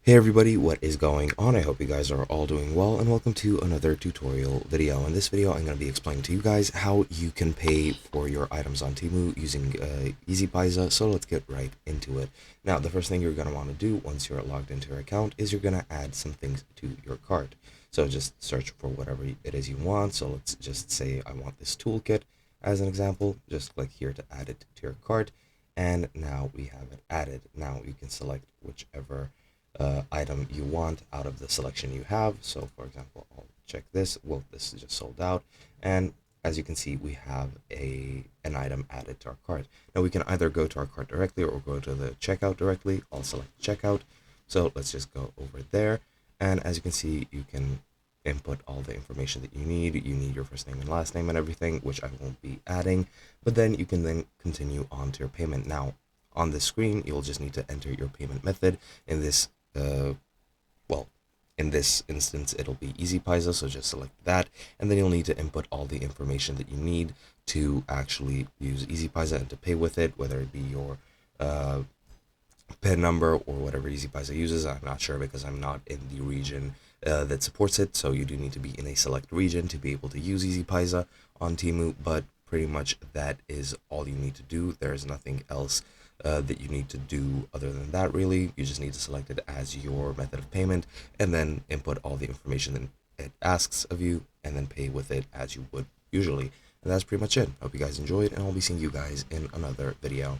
Hey everybody, what is going on? I hope you guys are all doing well, and welcome to another tutorial video. In this video, I'm going to be explaining to you guys how you can pay for your items on Temu using Easypaisa, so let's get right into it. Now, the first thing you're going to want to do once you're logged into your account is you're going to add some things to your cart. So just search for whatever it is you want. So let's just say I want this toolkit as an example. Just click here to add it to your cart, and now we have it added. Now you can select whichever item you want out of the selection you have. So for example, I'll check this. Well, this is just sold out, and as you can see, we have an item added to our cart. Now we can either go to our cart directly or go to the checkout directly. I'll select checkout. So let's just go over there, and as you can see, you can input all the information that you need. You need your first name and last name and everything, which I won't be adding, but then you can then continue on to your payment. Now on the screen, you'll just need to enter your payment method. In this well, in this instance, it'll be Easypaisa, so just select that, and then you'll need to input all the information that you need to actually use Easypaisa and to pay with it, whether it be your PIN number or whatever Easypaisa uses. I'm not sure because I'm not in the region that supports it, so you do need to be in a select region to be able to use Easypaisa on Temu, but pretty much that is all you need to do. There's nothing else that you need to do other than that, really. You just need to select it as your method of payment and then input all the information that it asks of you and then pay with it as you would usually. And that's pretty much it. Hope you guys enjoyed, and I'll be seeing you guys in another video.